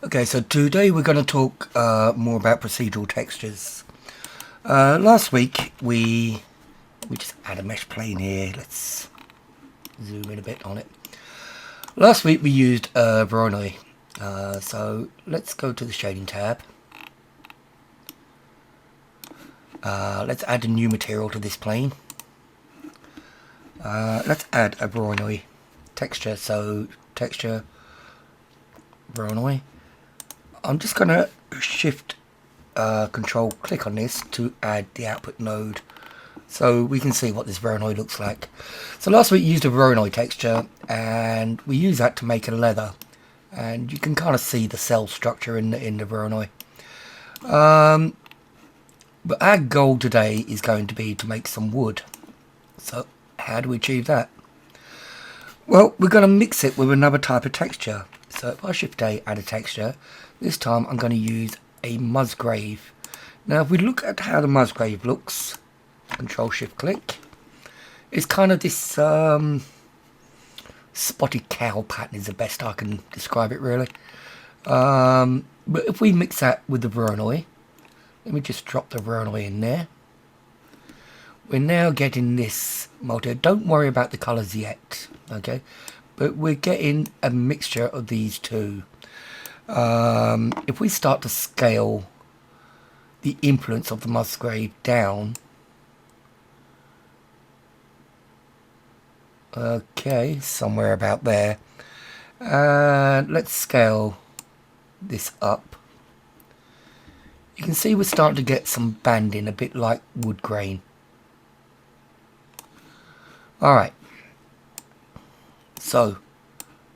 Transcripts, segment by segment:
Okay, so today we're going to talk more about procedural textures. Last week we just add a mesh plane here. Let's zoom in a bit on it. Last week we used Voronoi. So let's go to the shading tab. Let's add a new material to this plane. Let's add a Voronoi texture. So texture Voronoi. I'm just going to shift control click on this to add the output node so we can see what this Voronoi looks like. So last week we used a Voronoi texture and we use that to make a leather, and you can kind of see the cell structure in the Voronoi. But our goal today is going to be to make some wood. So how do we achieve that? Well, we're going to mix it with another type of texture. So if I shift A, add a texture, this time I'm going to use a Musgrave. Now if we look at how the Musgrave looks, control shift click, it's kind of this spotted cow pattern is the best I can describe it really. But if we mix that with the Voronoi, let me just drop the Voronoi in there. We're now getting this multi. Don't worry about the colours yet, okay? But we're getting a mixture of these two. If we start to scale the influence of the Musgrave down, okay, somewhere about there, and let's scale this up. You can see we're starting to get some banding, a bit like wood grain. Alright, so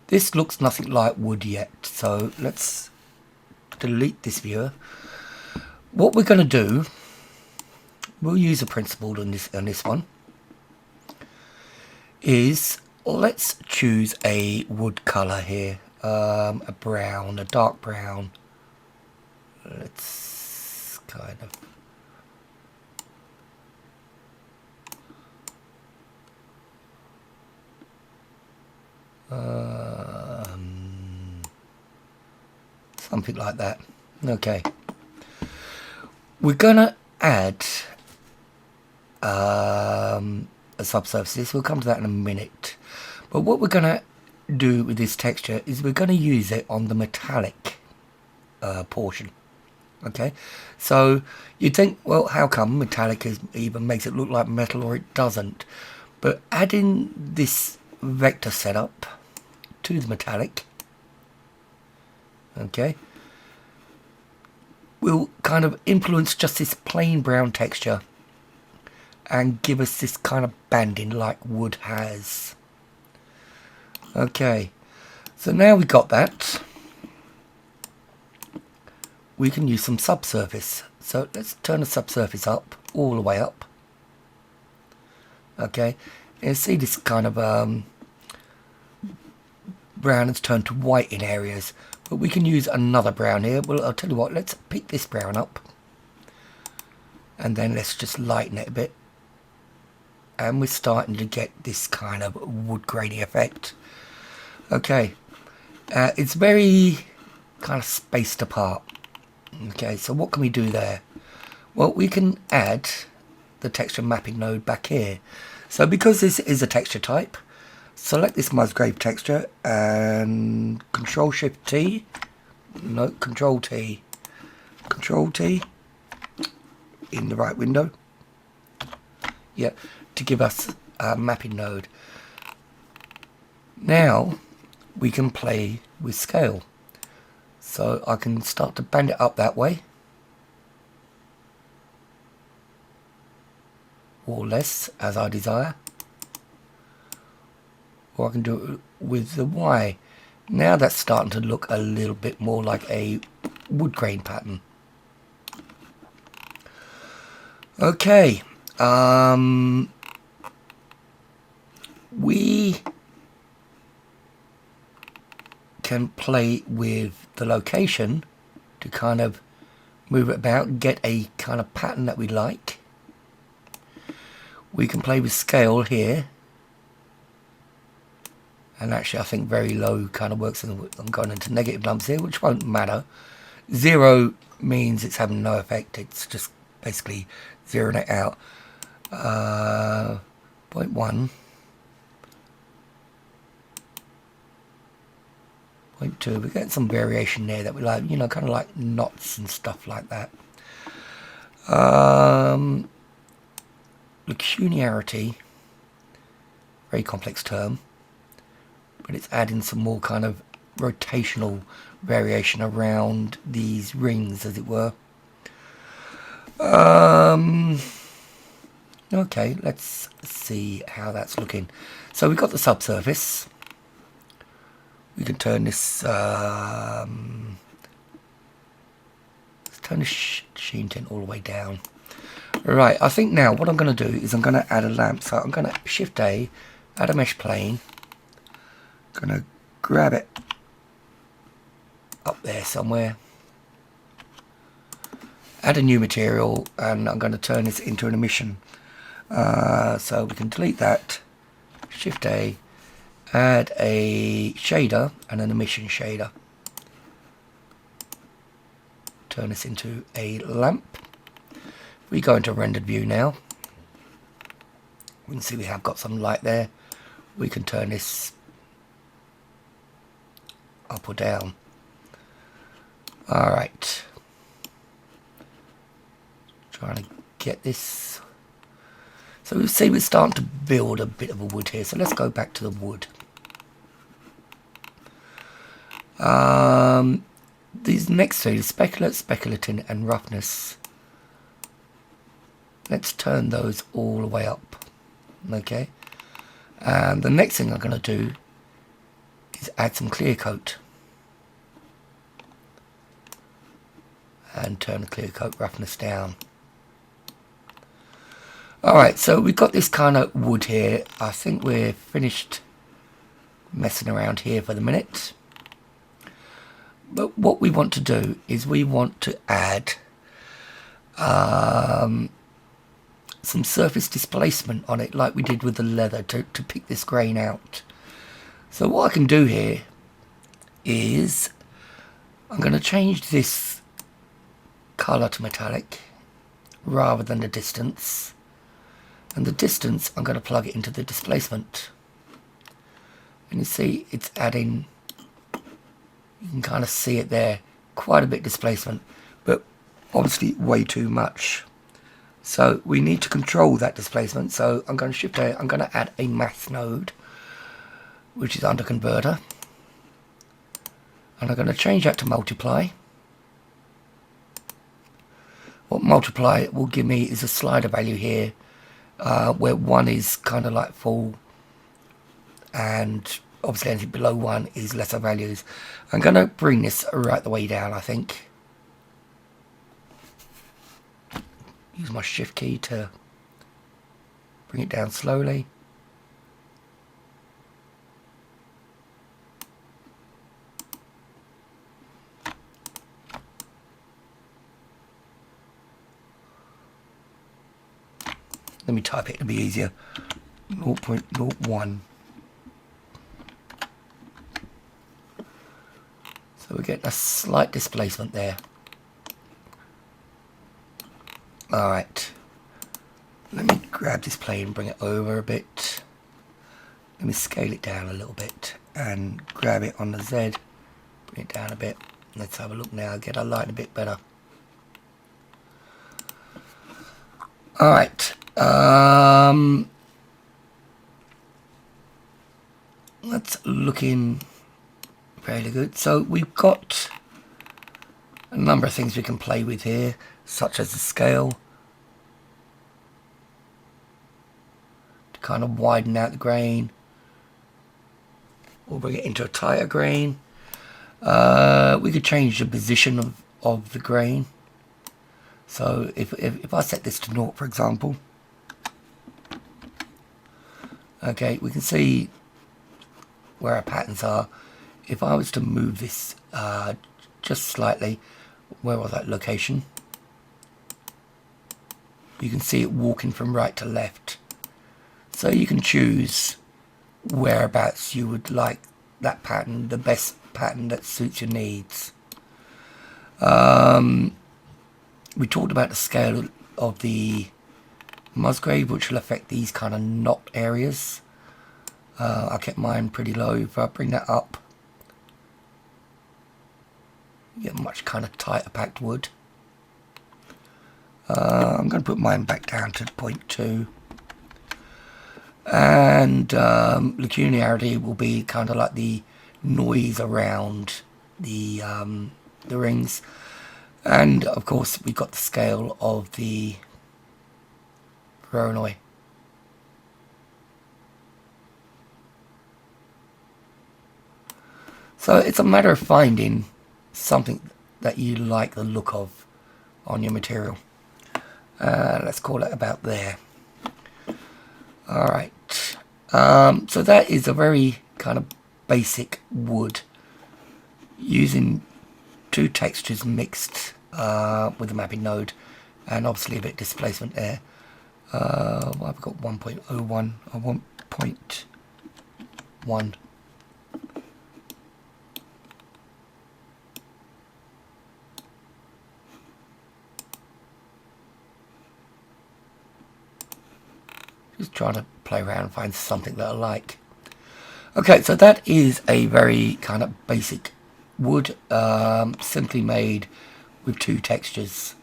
this looks nothing like wood yet, so let's delete this viewer. What we're going to do, we'll use a principle on this one, is let's choose a wood colour here, a brown, a dark brown. Let's kind of something like that. Okay, we're gonna add a subsurface. This, we'll come to that in a minute, but what we're gonna do with this texture is we're gonna use it on the metallic portion. Okay, so you'd think, well, how come metallic either makes it look like metal or it doesn't? But adding this vector setup to the metallic, okay, will kind of influence just this plain brown texture and give us this kind of banding like wood has. Okay, so now we got that, we can use some subsurface. So let's turn the subsurface up, all the way up. Okay, and see this kind of brown has turned to white in areas, but we can use another brown here. Well, I'll tell you what, let's pick this brown up and then let's just lighten it a bit, and we're starting to get this kind of wood grainy effect. Okay, it's very kind of spaced apart. Okay, so what can we do there? Well, we can add the texture mapping node back here. So because this is a texture type, select this Musgrave texture and Control Shift T, no, Control T in the right window, yeah, to give us a mapping node. Now we can play with scale. So I can start to bend it up that way, or less as I desire, or I can do it with the Y. Now that's starting to look a little bit more like a wood grain pattern. Okay, we can play with the location to kind of move it about, get a kind of pattern that we like. We can play with scale here And actually I think very low kind of works. I'm going into negative numbers here, which won't matter. 0 means it's having no effect. It's just basically zeroing it out. 0.1. 0.2. We're getting some variation there that we like, you know, kind of like knots and stuff like that. Linearity, very complex term, but it's adding some more kind of rotational variation around these rings, as it were. Okay, let's see how that's looking. So we've got the subsurface. We can turn this, let's turn the sheen tint all the way down. Right, I think now what I'm going to do is I'm going to add a lamp. So I'm going to Shift A, add a mesh plane. I'm going to grab it up there somewhere. Add a new material, and I'm going to turn this into an emission. So we can delete that. Shift A, add a shader and an emission shader. Turn this into a lamp. We go into rendered view now. We can see we have got some light there. We can turn this up or down. Alright. Trying to get this. So we see we're starting to build a bit of a wood here. So let's go back to the wood. These next two, speculate, speculatin and roughness. Let's turn those all the way up. Okay. And the next thing I'm going to do is add some clear coat. And turn the clear coat roughness down. Alright, so we've got this kind of wood here. I think we're finished messing around here for the minute. But what we want to do is we want to add some surface displacement on it, like we did with the leather, to pick this grain out. So what I can do here is I'm going to change this color to metallic rather than the distance, and the distance I'm going to plug it into the displacement, and you see it's adding, you can kind of see it there, quite a bit displacement, but obviously way too much. So we need to control that displacement. So I'm going to Shift A, I'm going to add a math node, which is under converter, and I'm going to change that to multiply. What multiply will give me is a slider value here, where 1 is kind of like full, and obviously anything below 1 is lesser values. I'm going to bring this right the way down, I think. Use my Shift key to bring it down slowly. Let me type it to be easier. 0.01. So we're getting a slight displacement there. Alright. Let me grab this plane and bring it over a bit. Let me scale it down a little bit and grab it on the Z. Bring it down a bit. Let's have a look now, get our light a bit better. Alright. That's looking fairly good. So we've got a number of things we can play with here, such as the scale, to kind of widen out the grain, or bring it into a tighter grain. We could change the position of the grain. So if I set this to 0, for example, okay, we can see where our patterns are. If I was to move this just slightly, where was that location? You can see it walking from right to left. So you can choose whereabouts you would like that pattern, the best pattern that suits your needs. We talked about the scale of the Musgrave, which will affect these kind of knot areas. I kept mine pretty low. If I bring that up, you get much kind of tighter packed wood. I'm going to put mine back down to 0.2. And linearity will be kind of like the noise around the rings. And of course we've got the scale of the Voronoi. So it's a matter of finding something that you like the look of on your material. Let's call it about there. Alright, so that is a very kind of basic wood using two textures mixed with the mapping node, and obviously a bit of displacement there. Well, I've got 1.01 or 1.1. Just trying to play around and find something that I like. Okay, so that is a very kind of basic wood, simply made with two textures.